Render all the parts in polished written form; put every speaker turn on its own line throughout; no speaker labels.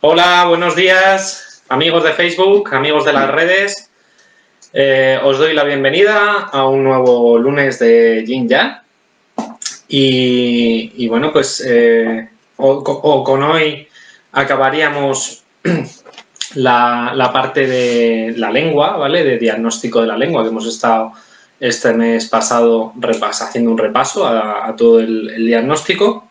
Hola, buenos días, amigos de Facebook, amigos de las redes. Os doy la bienvenida a un nuevo lunes de Yin Yang. Y bueno, pues con hoy acabaríamos la parte de la lengua, ¿vale? De diagnóstico de la lengua, que hemos estado este mes pasado haciendo un repaso a todo el diagnóstico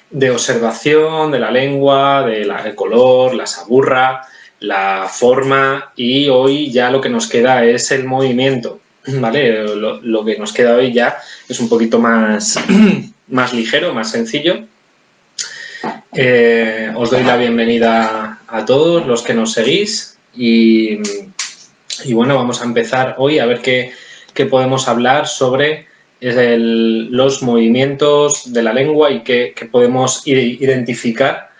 de observación de la lengua, del color, la saburra, la forma, y hoy ya lo que nos queda es el movimiento, ¿vale? Lo que nos queda hoy ya es un poquito más, más ligero, más sencillo. Os doy la bienvenida a todos los que nos seguís y bueno, vamos a empezar hoy a ver qué podemos hablar sobre los movimientos de la lengua y qué podemos identificar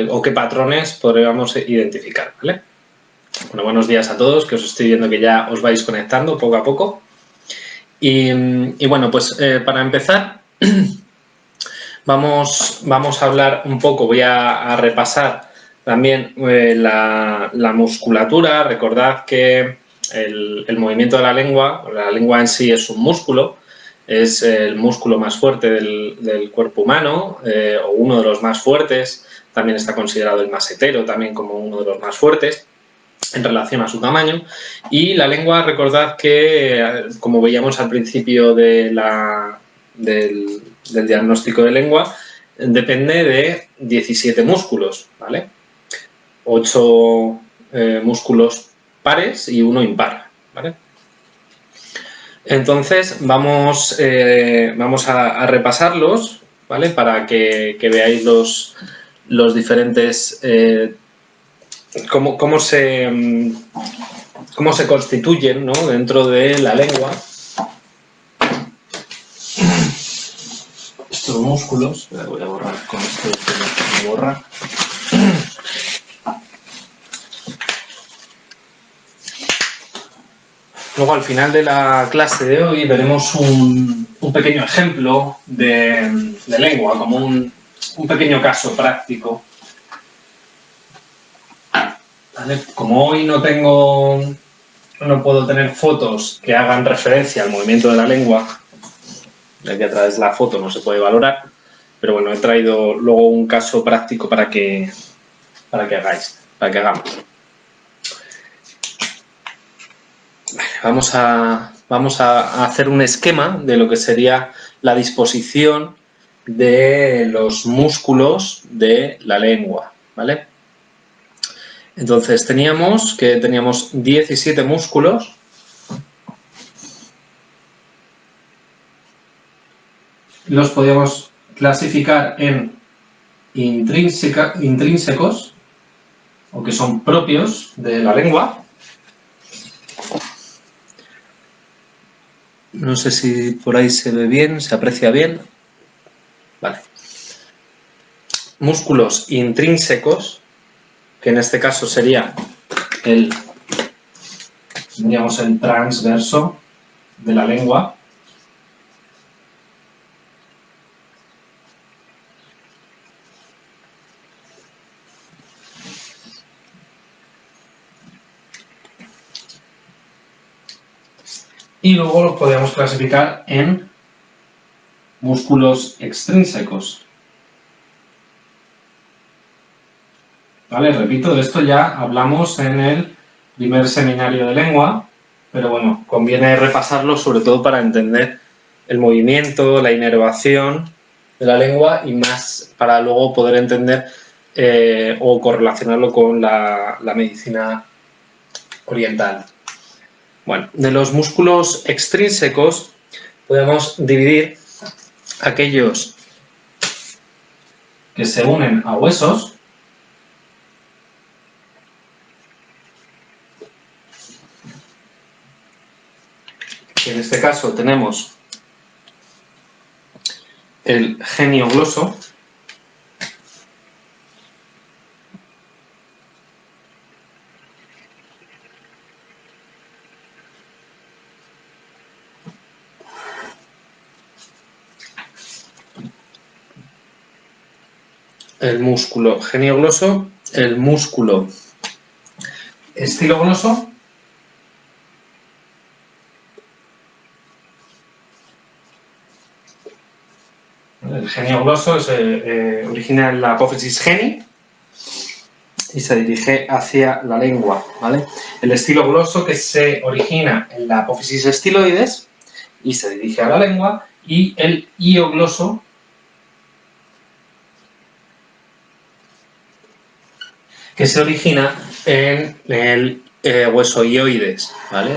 o qué patrones podríamos identificar, ¿vale? Bueno, buenos días a todos, que os estoy viendo que ya os vais conectando poco a poco. Y bueno, pues para empezar vamos a hablar un poco, voy a repasar también la musculatura. Recordad que el movimiento de la lengua en sí es un músculo, es el músculo más fuerte del cuerpo humano, o uno de los más fuertes. También está considerado el masetero también como uno de los más fuertes en relación a su tamaño. Y la lengua, recordad que, como veíamos al principio del diagnóstico de lengua, depende de 17 músculos, ¿vale? 8 músculos pares y 1 impar, ¿vale? Entonces vamos a repasarlos, ¿vale? Para que veáis los diferentes cómo se constituyen, ¿no? Dentro de la lengua estos músculos. Voy a borrar con esto que me borra. Luego, al final de la clase de hoy, veremos un pequeño ejemplo de lengua, como un pequeño caso práctico. ¿Vale? Como hoy no puedo tener fotos que hagan referencia al movimiento de la lengua, ya que a través de la foto no se puede valorar, pero bueno, he traído luego un caso práctico para que hagamos. Vamos a hacer un esquema de lo que sería la disposición de los músculos de la lengua, ¿vale? Entonces teníamos 17 músculos. Los podíamos clasificar en intrínsecos, o que son propios de la lengua. No sé si por ahí se ve bien, se aprecia bien. Vale. Músculos intrínsecos, que en este caso sería el transverso de la lengua. Y luego los podemos clasificar en músculos extrínsecos. ¿Vale? Repito, de esto ya hablamos en el primer seminario de lengua, pero bueno, conviene repasarlo sobre todo para entender el movimiento, la inervación de la lengua y más para luego poder entender o correlacionarlo con la medicina oriental. Bueno, de los músculos extrínsecos podemos dividir aquellos que se unen a huesos, que en este caso tenemos el geniogloso, el músculo geniogloso, el músculo estilogloso, el geniogloso origina en la apófisis geni y se dirige hacia la lengua, ¿vale? El estilogloso que se origina en la apófisis estiloides y se dirige a la lengua, y el hiogloso que se origina en el hueso hioides, ¿vale?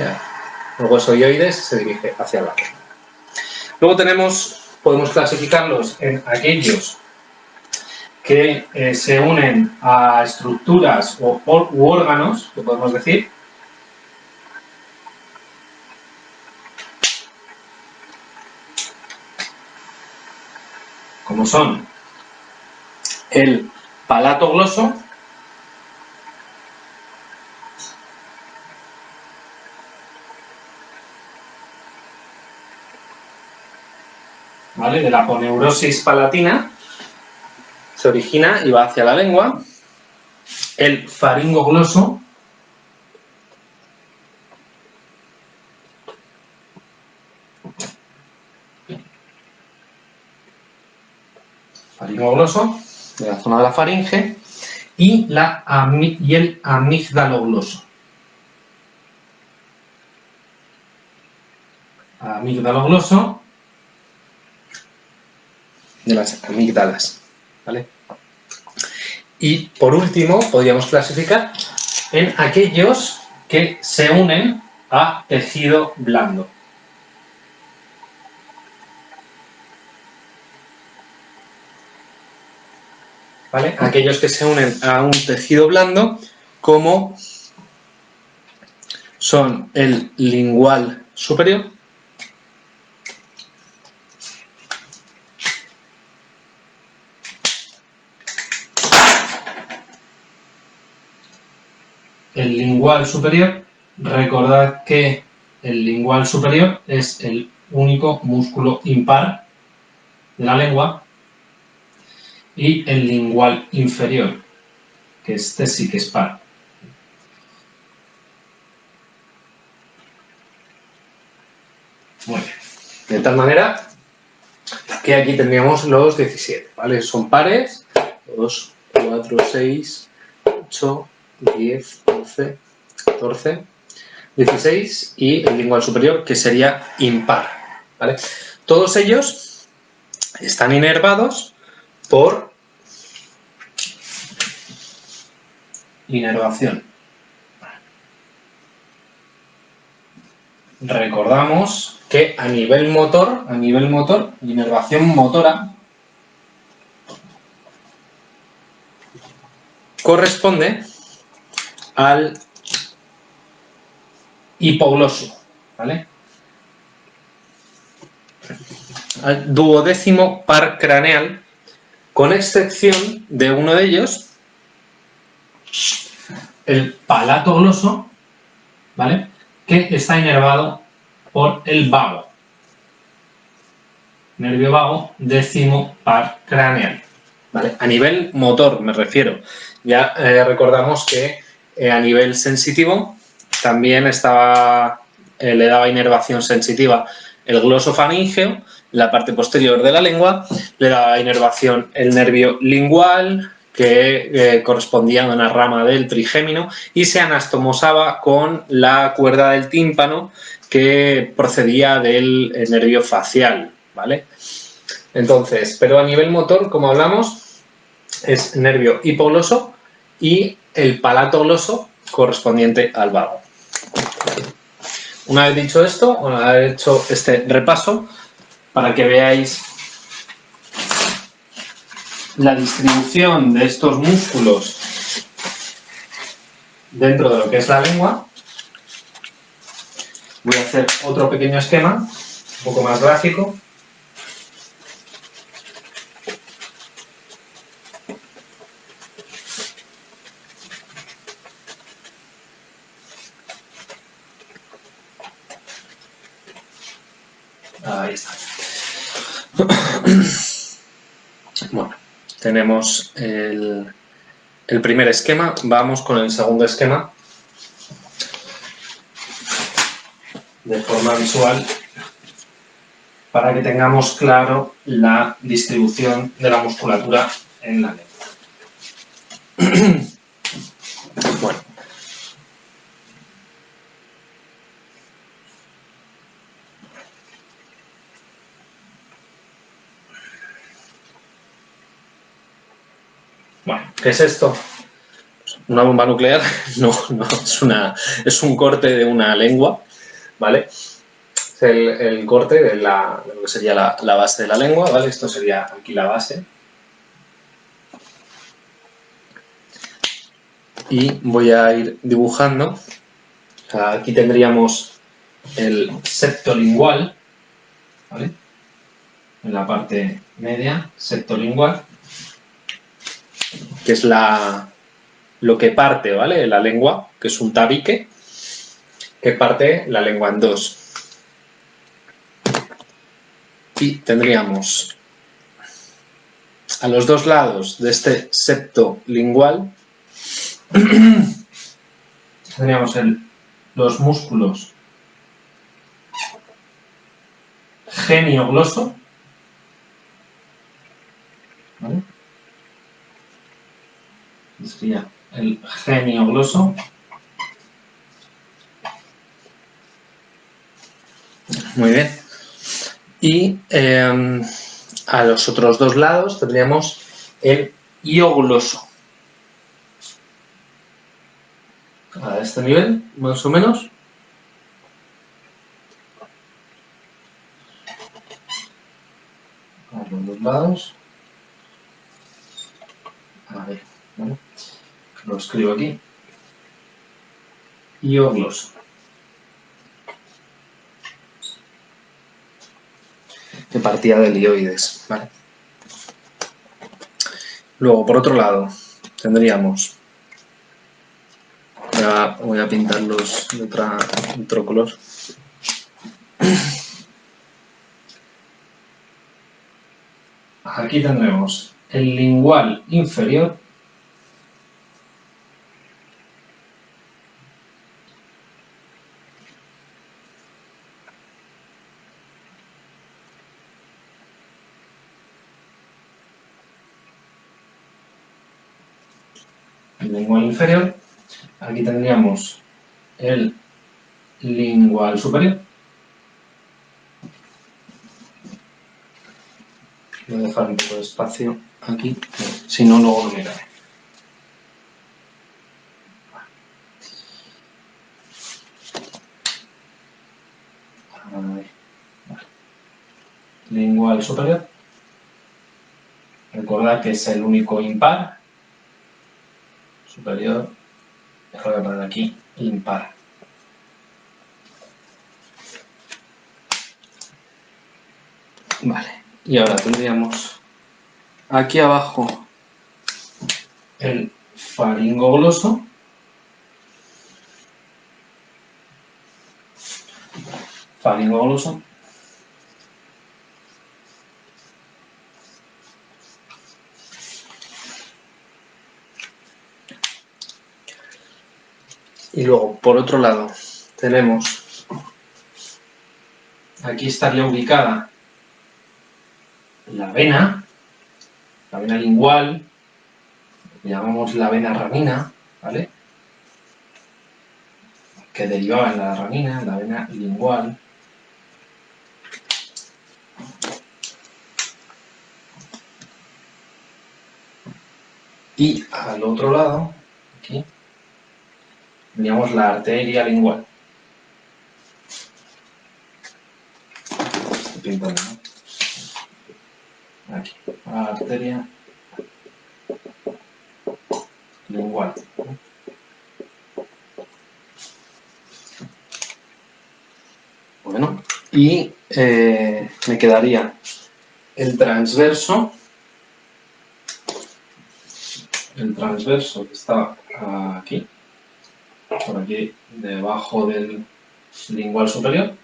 El hueso hioides se dirige hacia la lengua. Luego podemos clasificarlos en aquellos que se unen a estructuras u órganos, que podemos decir, como son el palato gloso, ¿vale? De la aponeurosis palatina, se origina y va hacia la lengua. El faringogloso, de la zona de la faringe, y el amigdalogloso. Amigdalogloso de las amígdalas, ¿vale? Y por último, podríamos clasificar en aquellos que se unen a tejido blando. ¿Vale? Aquellos que se unen a un tejido blando, como son el lingual superior, recordad que el lingual superior es el único músculo impar de la lengua, y el lingual inferior, que este sí que es par. Muy bien. De tal manera que aquí tendríamos los 17, ¿vale? Son pares, 2, 4, 6, 8, 10, 11, 14, 16 y el lingual superior, que sería impar, ¿vale? Todos ellos están inervados por inervación. Recordamos que a nivel motor, inervación motora corresponde al hipogloso, ¿vale? Al duodécimo par craneal, con excepción de uno de ellos, el palato gloso, ¿vale? Que está inervado por el vago. Nervio vago, décimo par craneal. ¿Vale? A nivel motor me refiero. Ya recordamos que a nivel sensitivo también le daba inervación sensitiva el glosofaríngeo, la parte posterior de la lengua, le daba inervación el nervio lingual, que correspondía a una rama del trigémino, y se anastomosaba con la cuerda del tímpano, que procedía del nervio facial, ¿vale? Entonces, pero a nivel motor, como hablamos, es nervio hipogloso y el palato gloso correspondiente al vago. Una vez dicho esto, una vez hecho este repaso, para que veáis la distribución de estos músculos dentro de lo que es la lengua, voy a hacer otro pequeño esquema, un poco más gráfico. Ahí está. Bueno, tenemos el primer esquema. Vamos con el segundo esquema de forma visual para que tengamos claro la distribución de la musculatura en la lengua. Bueno. Bueno, ¿qué es esto? ¿Una bomba nuclear? No, es un corte de una lengua, ¿vale? Es el corte de lo que sería la base de la lengua, ¿vale? Esto sería aquí la base. Y voy a ir dibujando. Aquí tendríamos el septo lingual, ¿vale? En la parte media, septo lingual, que es lo que parte, ¿vale? La lengua, que es un tabique, que parte la lengua en dos. Y tendríamos a los dos lados de este septo lingual tendríamos los músculos geniogloso, ¿vale? Sería el geniogloso. Muy bien. Y a los otros dos lados tendríamos el hiogloso. A este nivel, más o menos. A los dos lados. A ver, ¿vale? Lo escribo aquí. Hiogloso. Que partía del hioides, ¿vale? Luego, por otro lado, tendríamos... Voy a pintarlos de otro color. Aquí tendremos el lingual inferior, aquí tendríamos el lingual superior. Voy a dejar un poco de espacio aquí, si no luego lo miraré. Lingual superior. Recordad que es el único impar. Superior. Voy a poner aquí impar. Vale. Y ahora tendríamos aquí abajo el faringogloso. Faringogloso. Y luego, por otro lado, tenemos, aquí estaría ubicada la vena lingual, lo que llamamos la vena ramina, ¿vale? Que derivaba en la ramina, la vena lingual. Y al otro lado, aquí, teníamos la arteria lingual. Estoy pintando, ¿no? Aquí, la arteria lingual. Bueno, y me quedaría el transverso que está aquí, por aquí, debajo del lingual superior.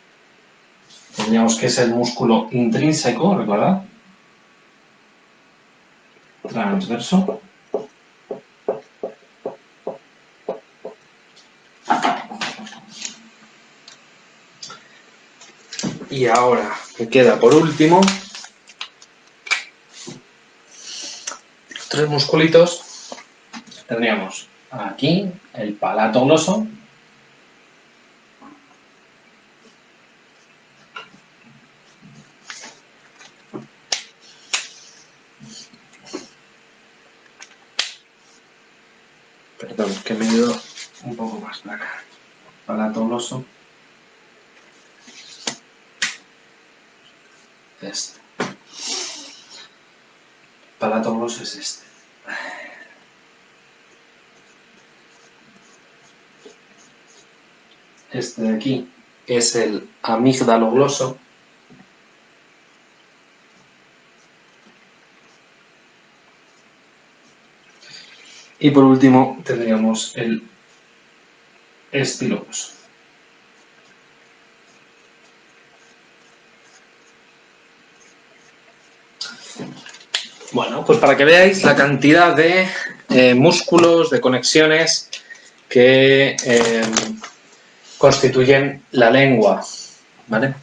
Tendríamos que es el músculo intrínseco, ¿verdad? transverso. Y ahora me queda por último 3 musculitos. Tendríamos aquí el palato gloso, perdón, que me he ido un poco más para acá, palato gloso, este, palato gloso es este. Este de aquí es el amígdalo gloso. Y por último tendríamos el estilogoso. Bueno, pues para que veáis la cantidad de músculos, de conexiones que constituyen la lengua, ¿vale?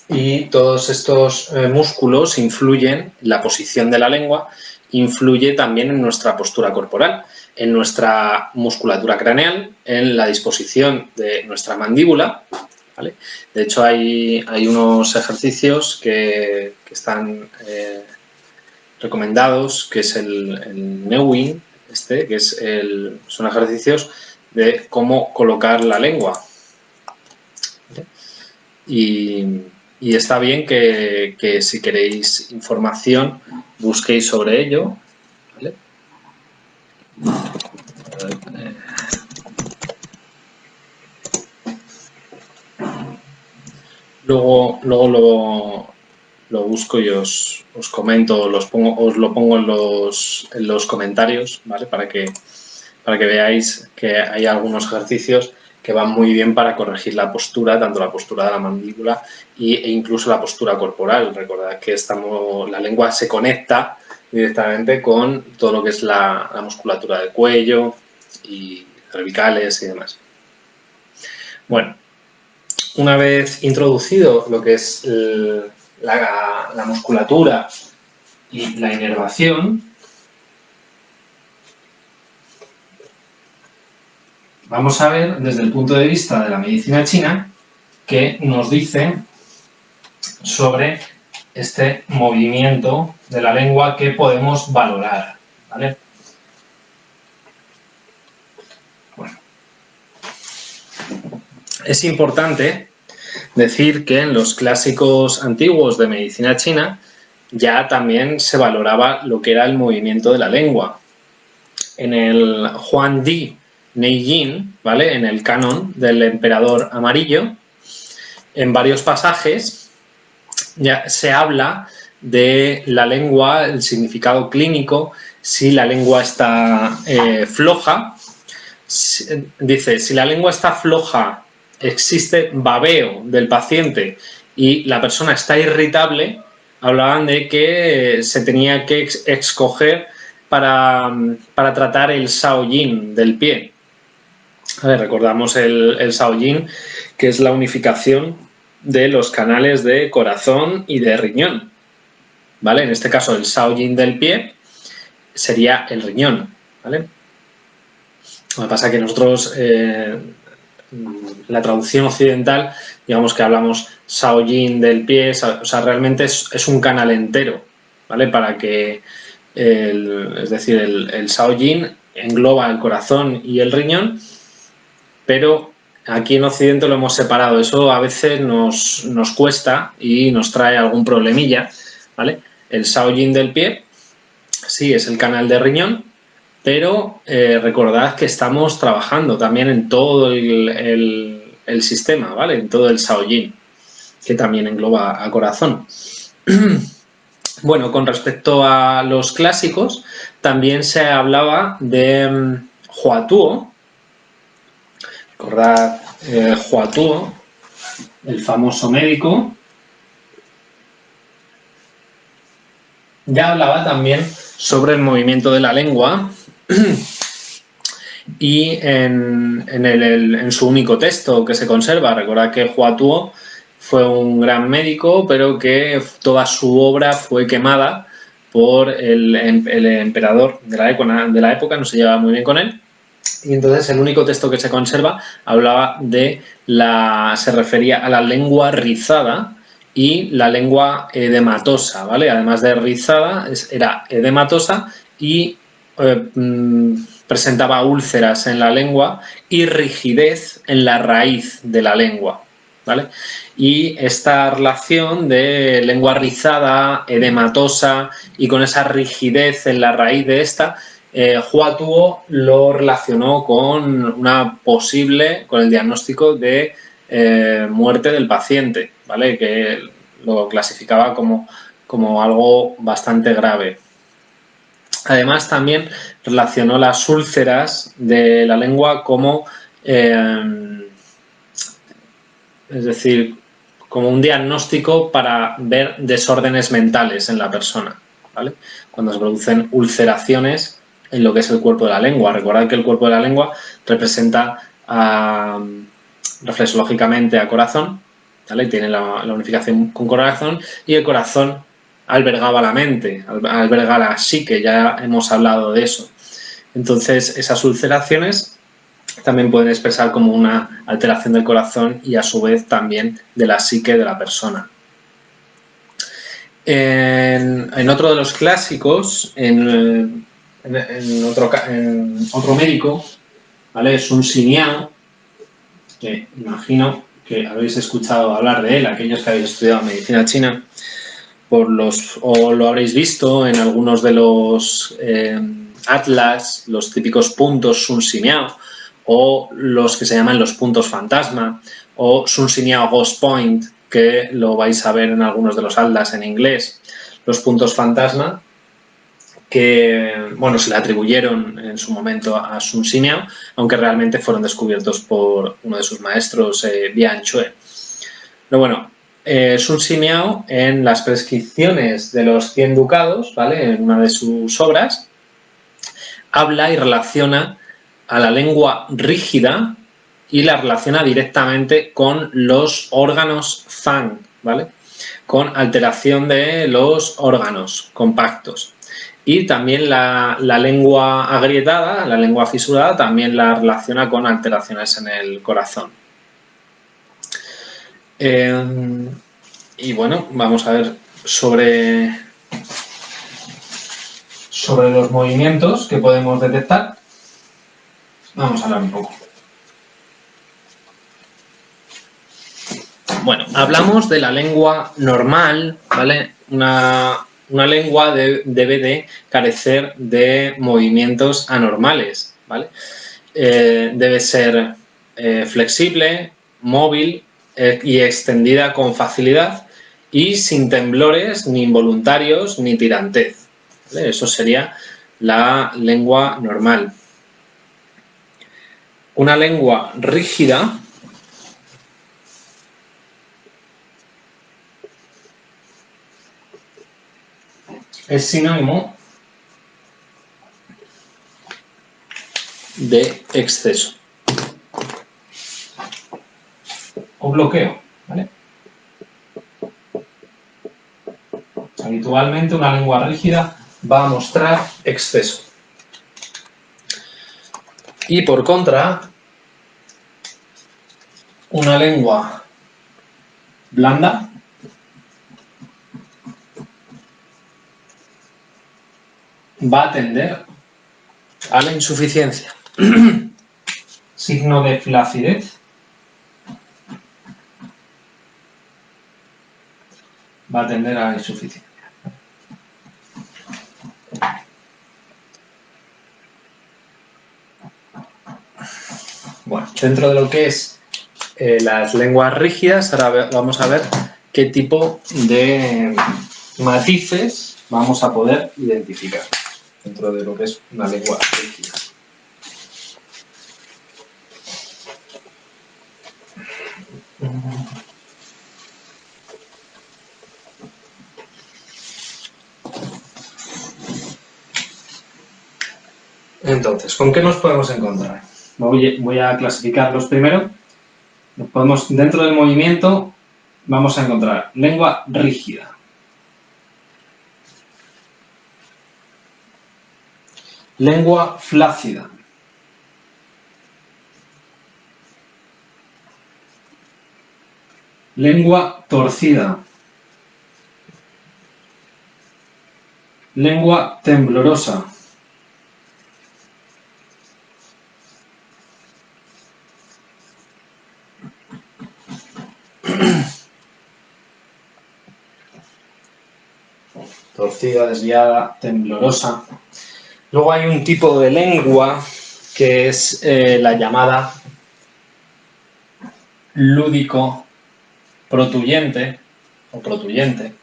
Y todos estos músculos influyen, la posición de la lengua influye también en nuestra postura corporal, en nuestra musculatura craneal, en la disposición de nuestra mandíbula, ¿vale? De hecho, hay unos ejercicios que están recomendados, que es el Neuwing, que son ejercicios de cómo colocar la lengua. ¿Vale? Y está bien que si queréis información busquéis sobre ello, ¿vale? Luego lo busco y os comento, os lo pongo en los comentarios, ¿vale? Para que veáis que hay algunos ejercicios que van muy bien para corregir la postura, tanto la postura de la mandíbula e incluso la postura corporal. Recordad que la lengua se conecta directamente con todo lo que es la musculatura del cuello y cervicales y demás. Bueno, una vez introducido lo que es la musculatura y la inervación, vamos a ver desde el punto de vista de la medicina china qué nos dice sobre este movimiento de la lengua que podemos valorar, ¿vale? Bueno, es importante decir que en los clásicos antiguos de medicina china ya también se valoraba lo que era el movimiento de la lengua. En el Huan Di Neijin, ¿vale? En el canon del emperador amarillo, en varios pasajes ya se habla de la lengua, el significado clínico, si la lengua está floja. Dice, si la lengua está floja, existe babeo del paciente y la persona está irritable, hablaban de que se tenía que escoger para tratar el Shaoyin del pie. A ver, recordamos el Shaoyin, que es la unificación de los canales de corazón y de riñón, ¿vale? En este caso, el Shaoyin del pie sería el riñón, ¿vale? Lo que pasa es que nosotros, la traducción occidental, digamos que hablamos Shaoyin del pie, o sea, realmente es un canal entero, ¿vale? Para que, es decir, el Shaoyin engloba el corazón y el riñón, pero aquí en Occidente lo hemos separado. Eso a veces nos cuesta y nos trae algún problemilla, ¿vale? El Shaoyin del pie, sí, es el canal de riñón, pero recordad que estamos trabajando también en todo el sistema, ¿vale? En todo el Shaoyin, que también engloba al corazón. Bueno, con respecto a los clásicos, también se hablaba de Huatuo. Recordad Huatuo, el famoso médico ya hablaba también sobre el movimiento de la lengua y en su único texto que se conserva. Recordad que Hua Tuo fue un gran médico, pero que toda su obra fue quemada por el emperador de la época, no se llevaba muy bien con él. Y entonces el único texto que se conserva hablaba se refería a la lengua rizada y la lengua edematosa, ¿vale? Además de rizada, era edematosa y presentaba úlceras en la lengua y rigidez en la raíz de la lengua, ¿vale? Y esta relación de lengua rizada, edematosa y con esa rigidez en la raíz de esta, Hua Tuo lo relacionó con el diagnóstico de muerte del paciente, ¿vale? Que lo clasificaba como algo bastante grave. Además, también relacionó las úlceras de la lengua como, es decir, como un diagnóstico para ver desórdenes mentales en la persona, ¿vale? Cuando se producen ulceraciones en lo que es el cuerpo de la lengua. Recordad que el cuerpo de la lengua representa reflexológicamente a corazón, ¿vale? Tiene la unificación con corazón, y el corazón albergaba la mente, alberga la psique, ya hemos hablado de eso. Entonces, esas ulceraciones también pueden expresar como una alteración del corazón y a su vez también de la psique de la persona. En otro de los clásicos, en otro médico, ¿vale? Sun Ximiao, que imagino que habéis escuchado hablar de él, aquellos que habéis estudiado medicina china, o lo habréis visto en algunos de los atlas, los típicos puntos Sun Ximiao, o los que se llaman los puntos fantasma, o Sun Ximiao Ghost Point, que lo vais a ver en algunos de los atlas en inglés. Los puntos fantasma, que, bueno, se le atribuyeron en su momento a Sun Ximiao, aunque realmente fueron descubiertos por uno de sus maestros, Bian Chue. Pero bueno, Sun Ximiao, en las prescripciones de los 100 ducados, ¿vale?, en una de sus obras, habla y relaciona a la lengua rígida y la relaciona directamente con los órganos Fang, ¿vale?, con alteración de los órganos compactos. Y también la lengua agrietada, la lengua fisurada, también la relaciona con alteraciones en el corazón. Y bueno, vamos a ver sobre los movimientos que podemos detectar. Vamos a hablar un poco. Bueno, hablamos de la lengua normal, ¿vale? Una lengua debe de carecer de movimientos anormales, ¿vale? Debe ser flexible, móvil y extendida con facilidad y sin temblores ni involuntarios ni tirantez, ¿vale? Eso sería la lengua normal. Una lengua rígida es sinónimo de exceso o bloqueo, ¿vale? Habitualmente una lengua rígida va a mostrar exceso. Y por contra, una lengua blanda va a tender a la insuficiencia. Signo de flacidez va a tender a la insuficiencia. Bueno, dentro de lo que es las lenguas rígidas, ahora vamos a ver qué tipo de matices vamos a poder identificar dentro de lo que es una lengua rígida. Entonces, ¿con qué nos podemos encontrar? Voy a clasificarlos primero. Dentro del movimiento vamos a encontrar lengua rígida, lengua flácida, lengua torcida, lengua temblorosa, torcida, desviada, temblorosa. Luego hay un tipo de lengua que es la llamada lúdico protuyente o protuyente,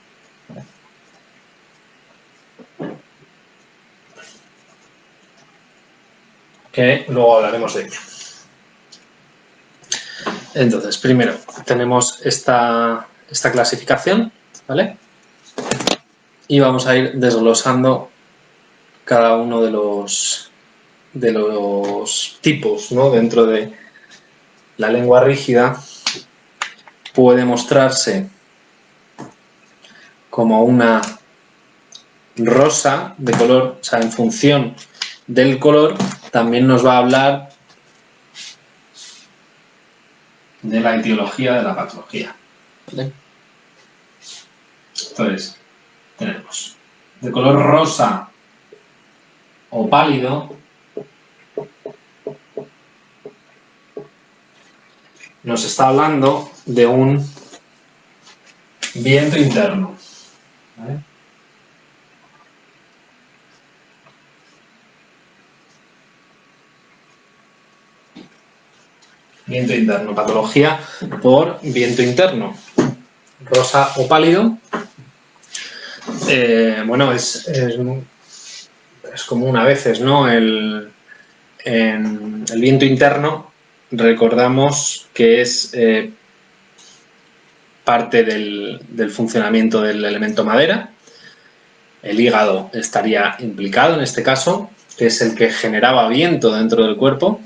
que luego hablaremos de ello. Entonces, primero tenemos esta clasificación, ¿vale? Y vamos a ir desglosando cada uno de los tipos, ¿no? Dentro de la lengua rígida puede mostrarse como una rosa de color, o sea, en función del color también nos va a hablar de la etiología de la patología, ¿vale? Entonces, tenemos de color rosa o pálido, nos está hablando de un viento interno, ¿vale? Viento interno, patología por viento interno, rosa o pálido. Bueno, es común a veces, ¿no? El viento interno, recordamos que es parte del funcionamiento del elemento madera. El hígado estaría implicado en este caso, que es el que generaba viento dentro del cuerpo.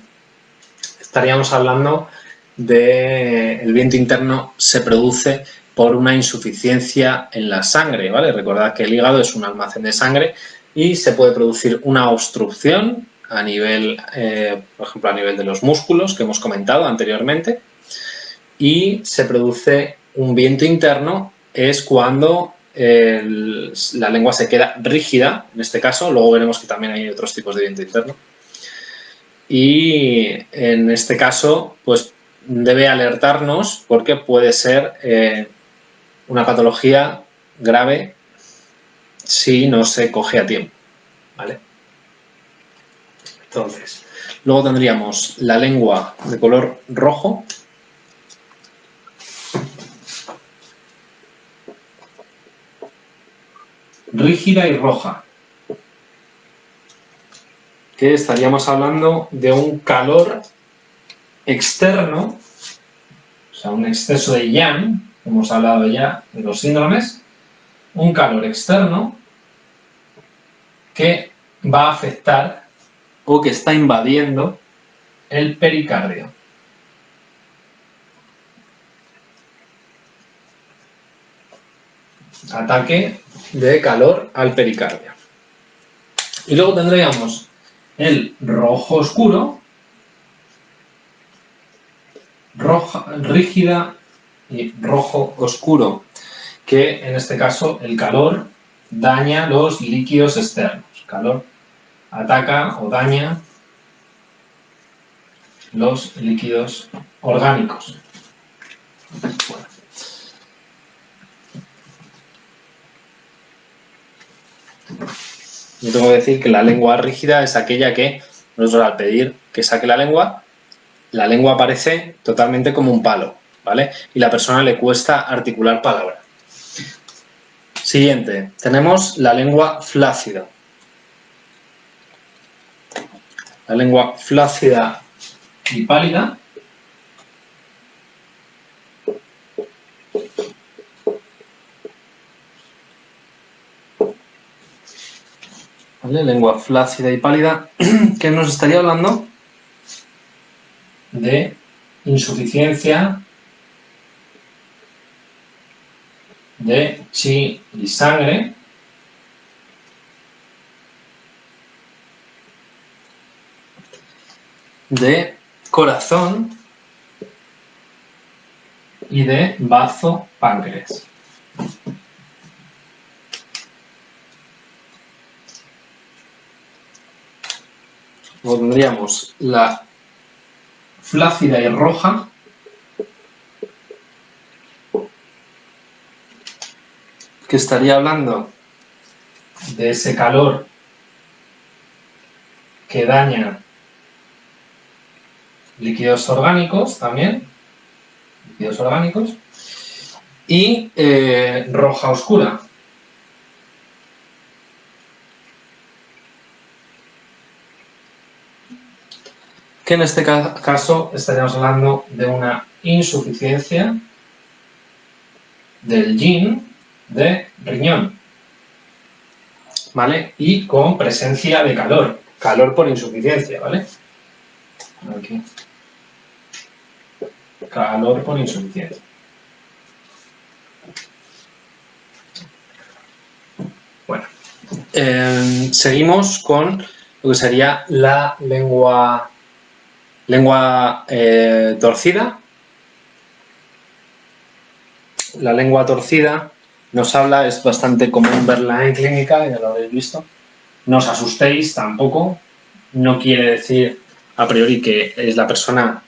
Estaríamos hablando de el viento interno se produce por una insuficiencia en la sangre, ¿vale? Recordad que el hígado es un almacén de sangre y se puede producir una obstrucción a nivel, por ejemplo, a nivel de los músculos que hemos comentado anteriormente, y se produce un viento interno, es cuando la lengua se queda rígida, en este caso. Luego veremos que también hay otros tipos de viento interno. Y en este caso, pues debe alertarnos porque puede ser una patología grave si no se coge a tiempo, ¿vale? Entonces, luego tendríamos la lengua de color rojo, rígida y roja, que estaríamos hablando de un calor externo, o sea, un exceso de yang, hemos hablado ya de los síndromes, un calor externo que va a afectar o que está invadiendo el pericardio. Ataque de calor al pericardio. Y luego tendríamos el rojo oscuro, rígida y rojo oscuro, que en este caso el calor daña los líquidos externos. El calor ataca o daña los líquidos orgánicos. Bueno. Yo tengo que decir que la lengua rígida es aquella que nosotros, al pedir que saque la lengua aparece totalmente como un palo, ¿vale? Y la persona le cuesta articular palabra. Siguiente, tenemos la lengua flácida. La lengua flácida y pálida ¿vale? Lengua flácida y pálida, que nos estaría hablando de insuficiencia de chi y sangre de corazón y de bazo páncreas. Luego tendríamos la flácida y roja, que estaría hablando de ese calor que daña líquidos orgánicos también, líquidos orgánicos, y roja oscura, que en este caso estaríamos hablando de una insuficiencia del yin de riñón, ¿vale? Y con presencia de calor, calor por insuficiencia, ¿vale? Aquí. Calor por insuficiencia. Bueno, seguimos con lo que sería la lengua torcida. La lengua torcida nos habla, es bastante común verla en clínica, ya lo habéis visto. No os asustéis tampoco, no quiere decir a priori que la persona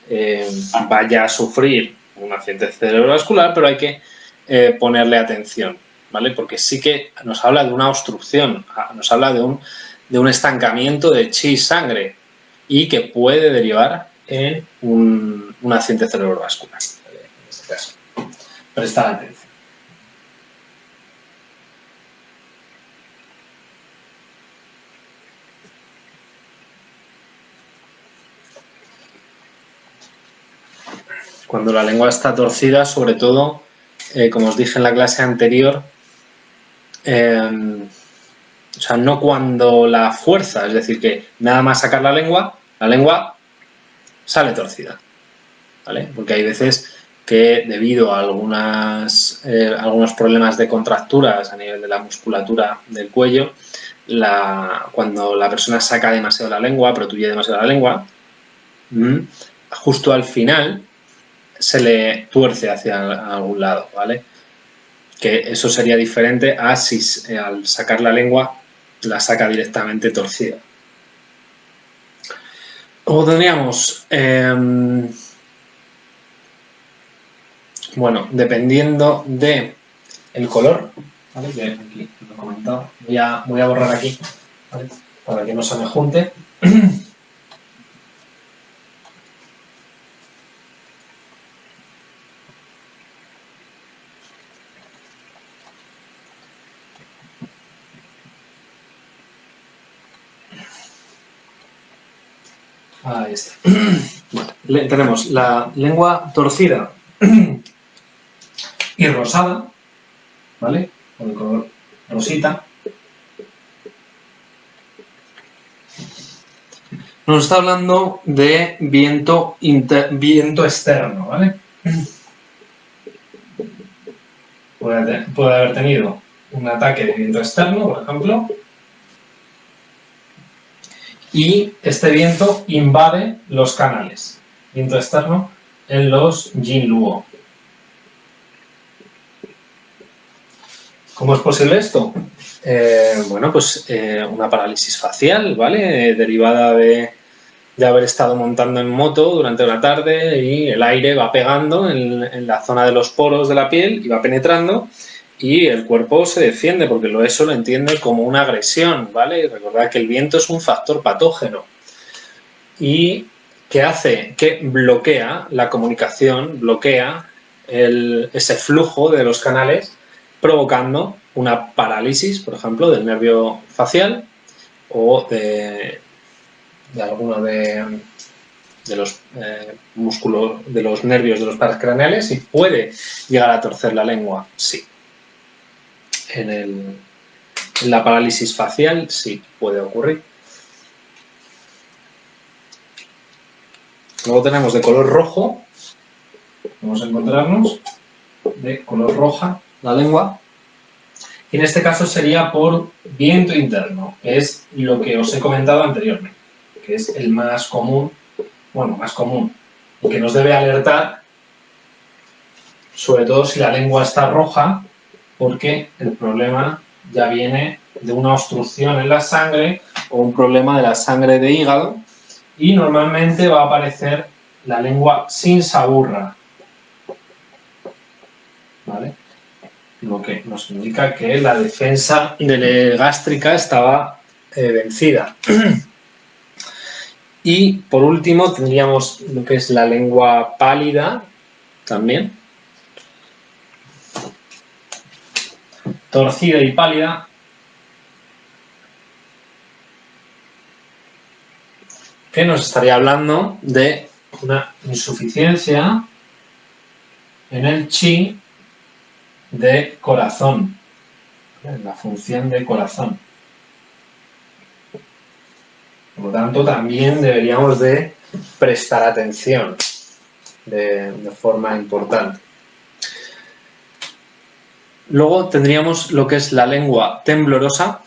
vaya a sufrir un accidente cerebrovascular, pero hay que ponerle atención, ¿vale? Porque sí que nos habla de una obstrucción, nos habla de un estancamiento de chi y sangre y que puede derivar en un accidente cerebrovascular, en este caso. Prestad atención. Cuando la lengua está torcida, sobre todo, como os dije en la clase anterior, o sea, no cuando la fuerza, es decir, que nada más sacar la lengua sale torcida, ¿vale? Porque hay veces que debido a algunos problemas de contracturas a nivel de la musculatura del cuello, cuando la persona saca demasiado la lengua, protuye demasiado la lengua, justo al final se le tuerce hacia algún lado, ¿vale? Que eso sería diferente a si al sacar la lengua la saca directamente torcida. Luego tendríamos, bueno, dependiendo de el color, ¿vale? Que aquí lo he comentado, voy a borrar aquí, ¿vale? Para que no se me junte. Ahí está. Bueno, tenemos la lengua torcida y rosada, ¿vale? Con el color rosita. Nos está hablando de viento externo, ¿vale? Puede haber tenido un ataque de viento externo, por ejemplo, y este viento invade los canales. Viento externo en los Yin Luo. ¿Cómo es posible esto? Bueno, pues una parálisis facial, ¿vale? Derivada de haber estado montando en moto durante una tarde y el aire va pegando en la zona de los poros de la piel y va penetrando y el cuerpo se defiende porque eso lo entiende como una agresión, ¿vale? Y recordad que el viento es un factor patógeno y que hace que bloquea la comunicación, bloquea ese flujo de los canales, provocando una parálisis, por ejemplo, del nervio facial o de alguno de los músculos, de los nervios de los pares craneales y puede llegar a torcer la lengua, sí. En la parálisis facial sí puede ocurrir. Luego tenemos de color rojo, vamos a encontrarnos de color roja la lengua. Y en este caso sería por viento interno, que es lo que os he comentado anteriormente, que es el más común, bueno, más común, y que nos debe alertar, sobre todo si la lengua está roja, porque el problema ya viene de una obstrucción en la sangre o un problema de la sangre de hígado, y normalmente va a aparecer la lengua sin saburra, ¿vale? Lo que nos indica que la defensa gástrica estaba vencida. Y por último tendríamos lo que es la lengua pálida también, torcida y pálida, que nos estaría hablando de una insuficiencia en el chi de corazón, en la función de corazón. Por lo tanto, también deberíamos de prestar atención de forma importante. Luego tendríamos lo que es la lengua temblorosa.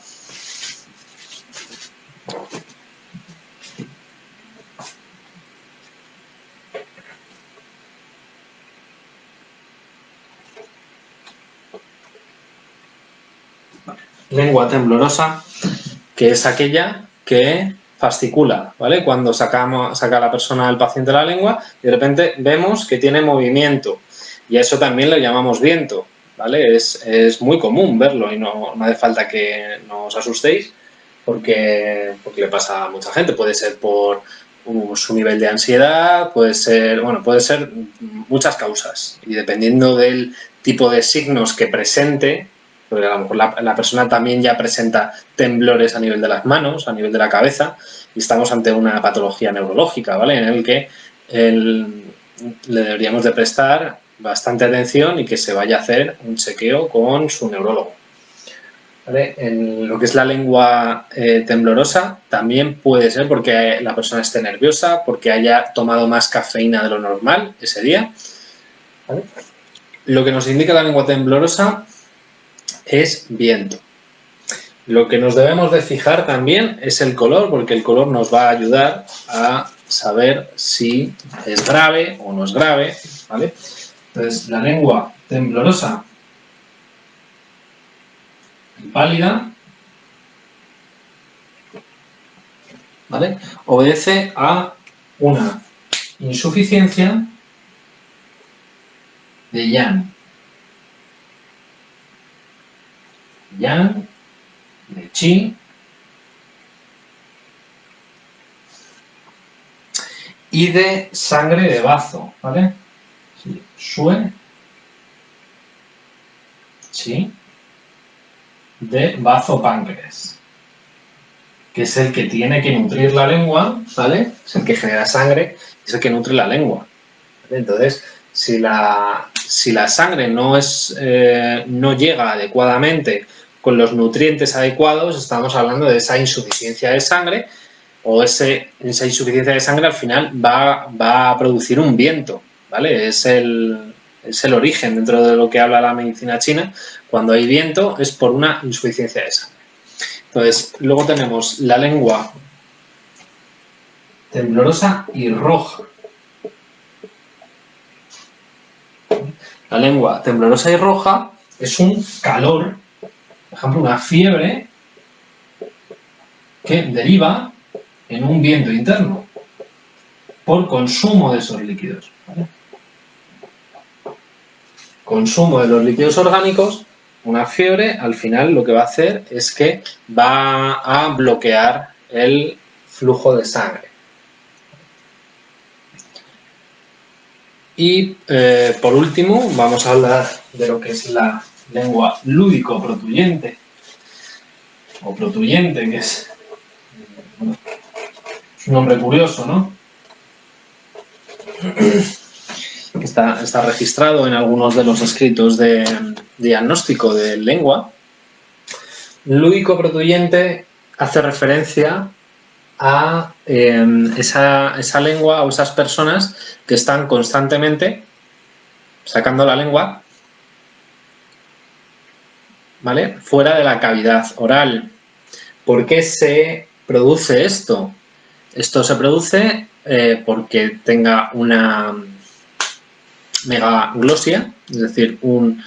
Lengua temblorosa, que es aquella que fascicula, ¿vale? Cuando saca la persona, el paciente, la lengua, y de repente vemos que tiene movimiento, y a eso también le llamamos viento, ¿vale? Es muy común verlo y no hace falta que no os asustéis, porque le pasa a mucha gente. Puede ser por su nivel de ansiedad, puede ser muchas causas, y dependiendo del tipo de signos que presente, porque a lo mejor la persona también ya presenta temblores a nivel de las manos, a nivel de la cabeza, y estamos ante una patología neurológica, ¿vale? En el que le deberíamos de prestar bastante atención y que se vaya a hacer un chequeo con su neurólogo, ¿vale? En lo que es la lengua temblorosa también puede ser porque la persona esté nerviosa, porque haya tomado más cafeína de lo normal ese día, ¿vale? Lo que nos indica la lengua temblorosa es viento. Lo que nos debemos de fijar también es el color, porque el color nos va a ayudar a saber si es grave o no es grave, ¿vale? Entonces, la lengua temblorosa y pálida, ¿vale?, obedece a una insuficiencia de yang. Yang, de chi, y de sangre de bazo, ¿vale? Shue, chi, de bazo páncreas, que es el que tiene que nutrir la lengua, ¿vale? Es el que genera sangre, es el que nutre la lengua, ¿vale? Entonces, si la sangre no llega adecuadamente con los nutrientes adecuados, estamos hablando de esa insuficiencia de sangre, o esa insuficiencia de sangre al final va a producir un viento, ¿vale? Es el origen dentro de lo que habla la medicina china. Cuando hay viento es por una insuficiencia de sangre. Entonces, luego tenemos la lengua temblorosa y roja. La lengua temblorosa y roja es un calor, por ejemplo, una fiebre que deriva en un viento interno por consumo de esos líquidos, ¿vale? Consumo de los líquidos orgánicos, una fiebre, al final lo que va a hacer es que va a bloquear el flujo de sangre. Y por último vamos a hablar de lo que es la lengua lúdico-protuyente, o protuyente, que es un nombre curioso, ¿no? Está registrado en algunos de los escritos de diagnóstico de lengua, Lúdico protuyente hace referencia a esa lengua o esas personas que están constantemente sacando la lengua, ¿vale?, fuera de la cavidad oral. ¿Por qué se produce esto? Esto se produce porque tenga una megaglosia, es decir, un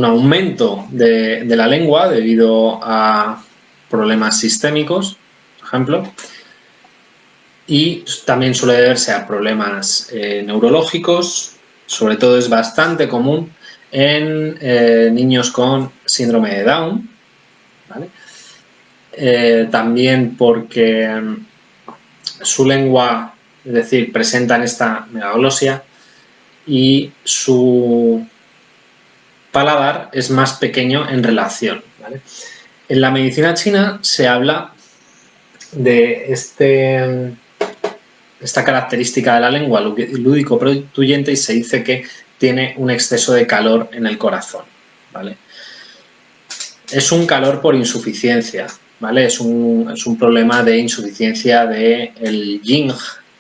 aumento de la lengua debido a problemas sistémicos, por ejemplo, y también suele deberse a problemas neurológicos. Sobre todo es bastante común en niños con síndrome de Down, ¿vale? También porque su lengua, es decir, presentan esta megaglosia y su paladar es más pequeño en relación, ¿vale? En la medicina china se habla de esta característica de la lengua lúdico protuyente y se dice que tiene un exceso de calor en el corazón, ¿vale? Es un calor por insuficiencia, ¿vale? Es un problema de insuficiencia del yin,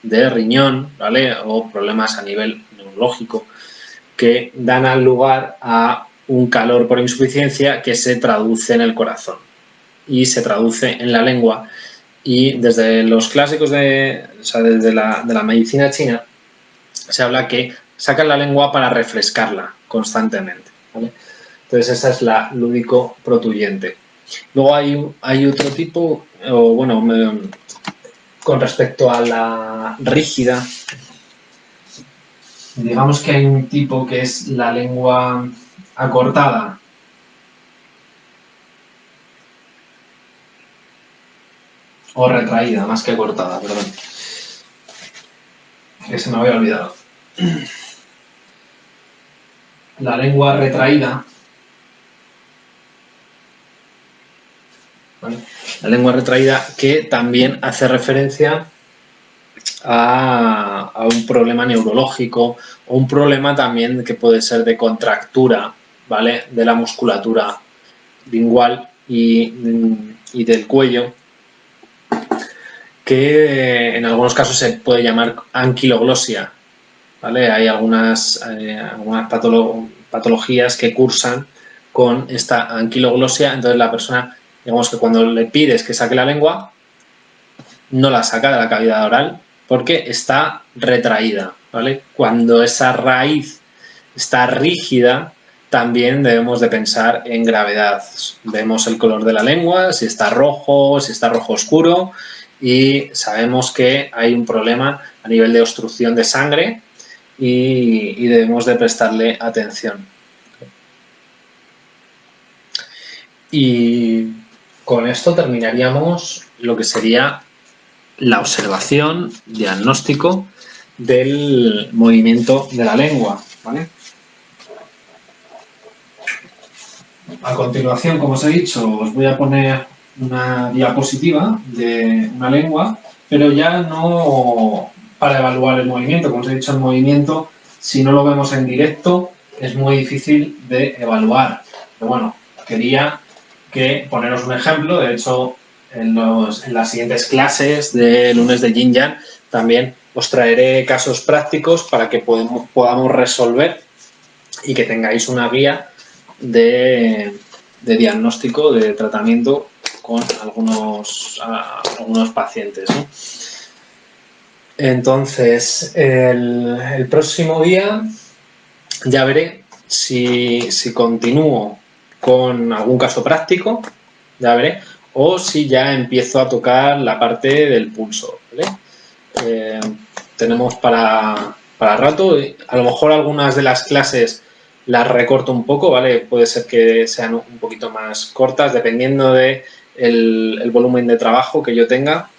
de riñón, ¿vale? O problemas a nivel neurológico que dan lugar a un calor por insuficiencia que se traduce en el corazón y se traduce en la lengua. Y desde los clásicos desde la medicina china se habla que sacan la lengua para refrescarla constantemente, ¿vale? Entonces esa es la lúdico protuyente. Luego hay otro tipo, con respecto a la rígida, digamos que hay un tipo que es la lengua acortada. O retraída, más que cortada, perdón. Que se me había olvidado. La lengua retraída. ¿Vale? La lengua retraída que también hace referencia a un problema neurológico o un problema también que puede ser de contractura, ¿vale?, de la musculatura lingual y del cuello, que en algunos casos se puede llamar anquiloglosia, ¿vale? Hay algunas patologías que cursan con esta anquiloglosia. Entonces la persona, digamos que cuando le pides que saque la lengua, no la saca de la cavidad oral porque está retraída, ¿vale? Cuando esa raíz está rígida, también debemos de pensar en gravedad. Vemos el color de la lengua, si está rojo oscuro, y sabemos que hay un problema a nivel de obstrucción de sangre y debemos de prestarle atención. Y con esto terminaríamos lo que sería la observación, diagnóstico del movimiento de la lengua, ¿vale? A continuación, como os he dicho, os voy a poner una diapositiva de una lengua, pero ya no para evaluar el movimiento. Como os he dicho, el movimiento, si no lo vemos en directo, es muy difícil de evaluar. Pero bueno, quería poneros un ejemplo. De hecho, en las siguientes clases de lunes de Yin Yang también os traeré casos prácticos para que podamos resolver y que tengáis una guía de diagnóstico, de tratamiento con algunos pacientes, ¿no? Entonces, el próximo día ya veré si continúo con algún caso práctico, ya veré, o si ya empiezo a tocar la parte del pulso, ¿vale? Tenemos para rato. A lo mejor algunas de las clases las recorto un poco, ¿vale? Puede ser que sean un poquito más cortas, dependiendo de el volumen de trabajo que yo tenga.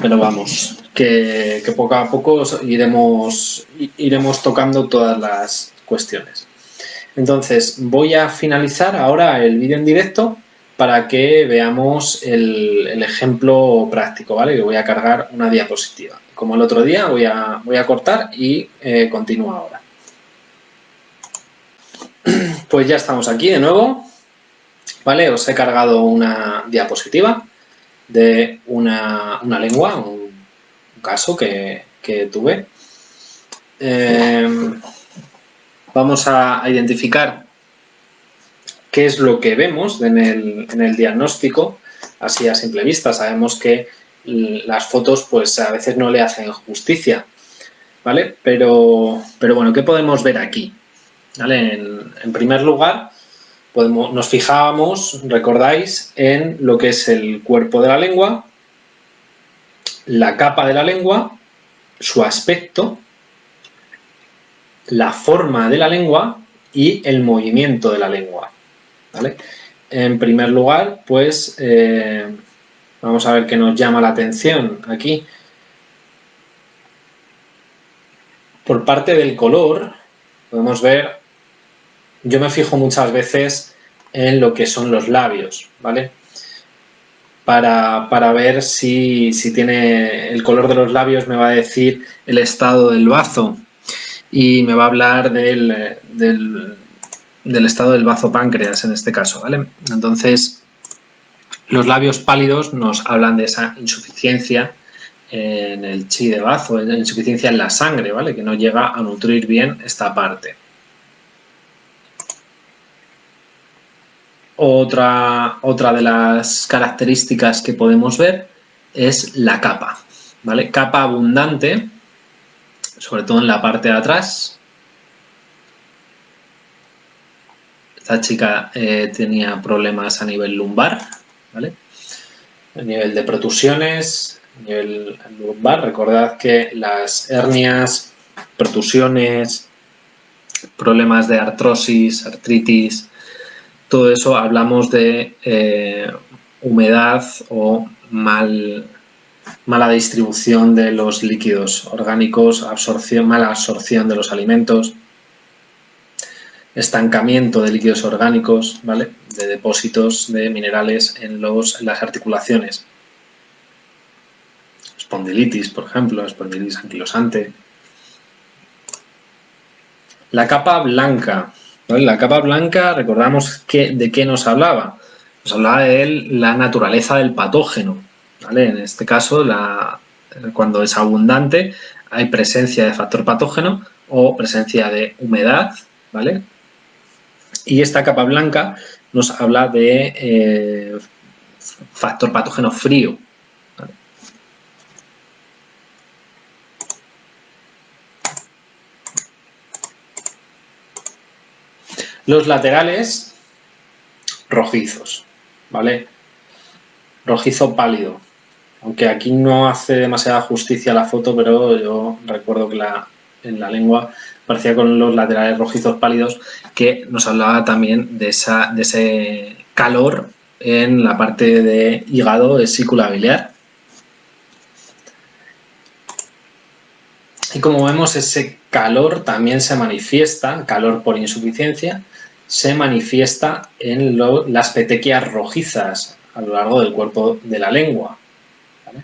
Pero vamos, que poco a poco iremos tocando todas las cuestiones. Entonces, voy a finalizar ahora el vídeo en directo para que veamos el ejemplo práctico, ¿vale? Que voy a cargar una diapositiva. Como el otro día, voy a cortar y continúo ahora. Pues ya estamos aquí de nuevo. ¿Vale? Os he cargado una diapositiva de una lengua, un caso que tuve. Vamos a identificar qué es lo que vemos en el diagnóstico, así a simple vista. Sabemos que las fotos pues a veces no le hacen justicia, ¿vale? Pero bueno, ¿qué podemos ver aquí? ¿Vale? En primer lugar, nos fijábamos, recordáis, en lo que es el cuerpo de la lengua, la capa de la lengua, su aspecto, la forma de la lengua y el movimiento de la lengua, ¿vale? En primer lugar, pues vamos a ver qué nos llama la atención aquí. Por parte del color, podemos ver, yo me fijo muchas veces en lo que son los labios, ¿vale? Para ver si tiene el color de los labios, me va a decir el estado del bazo y me va a hablar del estado del bazo páncreas en este caso, ¿vale? Entonces, los labios pálidos nos hablan de esa insuficiencia en el chi de bazo, en insuficiencia en la sangre, ¿vale? Que no llega a nutrir bien esta parte. Otra de las características que podemos ver es la capa, ¿vale? Capa abundante, sobre todo en la parte de atrás. Esta chica tenía problemas a nivel lumbar, ¿vale? A nivel de protusiones, a nivel lumbar. Recordad que las hernias, protusiones, problemas de artrosis, artritis, todo eso hablamos de humedad o mala distribución de los líquidos orgánicos, mala absorción de los alimentos, estancamiento de líquidos orgánicos, ¿vale? De depósitos de minerales en las articulaciones. Espondilitis, por ejemplo, espondilitis anquilosante. La capa blanca. ¿Vale? La capa blanca, recordamos de qué nos hablaba. Nos hablaba de la naturaleza del patógeno. ¿Vale? En este caso, cuando es abundante, hay presencia de factor patógeno o presencia de humedad, ¿vale? Y esta capa blanca nos habla de factor patógeno frío. ¿Vale? Los laterales rojizos, ¿vale? Rojizo pálido. Aunque aquí no hace demasiada justicia la foto, pero yo recuerdo que en la lengua parecía con los laterales rojizos pálidos, que nos hablaba también de ese calor en la parte de hígado, vesícula biliar. Y como vemos, ese calor también se manifiesta, calor por insuficiencia, se manifiesta en las petequias rojizas a lo largo del cuerpo de la lengua. ¿Vale?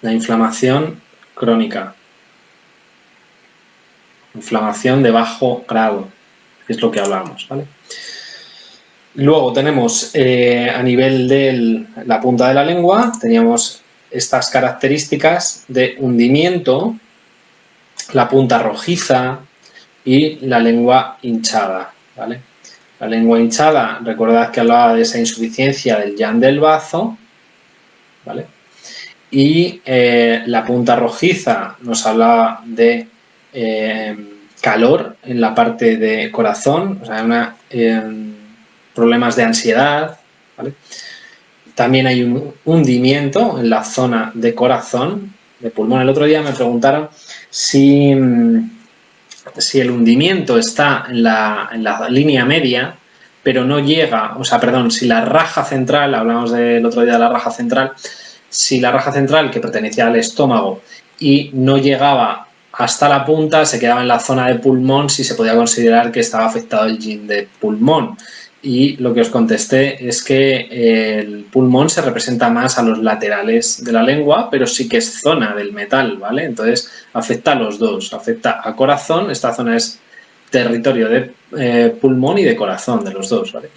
La inflamación crónica. Inflamación de bajo grado, que es lo que hablamos, ¿vale? Luego tenemos a nivel de la punta de la lengua, teníamos estas características de hundimiento, la punta rojiza y la lengua hinchada, ¿vale? La lengua hinchada, recordad que hablaba de esa insuficiencia del yang del bazo, ¿vale? Y la punta rojiza nos hablaba de calor en la parte de corazón, o sea, problemas de ansiedad, ¿vale? También hay un hundimiento en la zona de corazón, de pulmón. El otro día me preguntaron si el hundimiento está en la línea media, pero no llega, o sea, perdón, si la raja central, hablamos del otro día de la raja central, si la raja central, que pertenecía al estómago y no llegaba hasta la punta, se quedaba en la zona de pulmón, si se podía considerar que estaba afectado el yin de pulmón. y lo que os contesté es que el pulmón se representa más a los laterales de la lengua, pero sí que es zona del metal, ¿vale? Entonces afecta a los dos, afecta a corazón, esta zona es territorio de pulmón y de corazón, de los dos, ¿vale?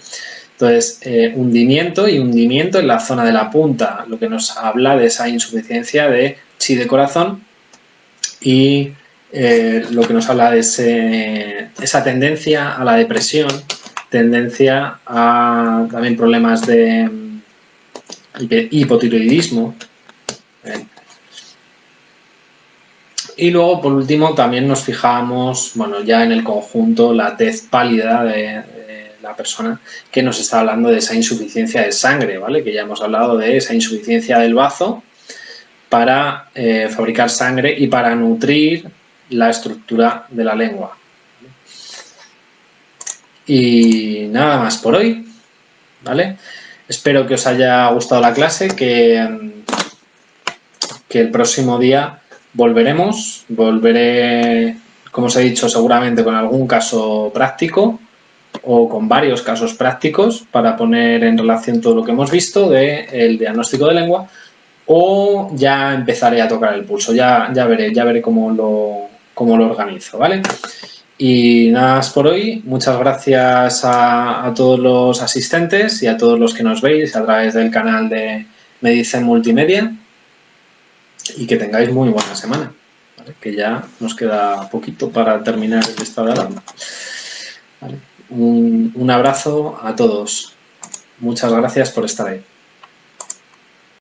Entonces, hundimiento y hundimiento en la zona de la punta, lo que nos habla de esa insuficiencia de chi de corazón y lo que nos habla de esa tendencia a la depresión, tendencia a también problemas de hipotiroidismo. Y luego, por último, también nos fijamos, bueno, ya en el conjunto, la tez pálida de la persona, que nos está hablando de esa insuficiencia de sangre, ¿vale? Que ya hemos hablado de esa insuficiencia del bazo para fabricar sangre y para nutrir la estructura de la lengua. Y nada más por hoy, ¿vale? Espero que os haya gustado la clase, que el próximo día volveré, como os he dicho, seguramente con algún caso práctico o con varios casos prácticos para poner en relación todo lo que hemos visto del diagnóstico de lengua, o ya empezaré a tocar el pulso, ya veré cómo lo organizo, ¿vale? Y nada más por hoy, muchas gracias a todos los asistentes y a todos los que nos veis a través del canal de Medicen Multimedia, y que tengáis muy buena semana, ¿vale? Que ya nos queda poquito para terminar el estado de alarma, ¿vale? Un abrazo a todos, muchas gracias por estar ahí.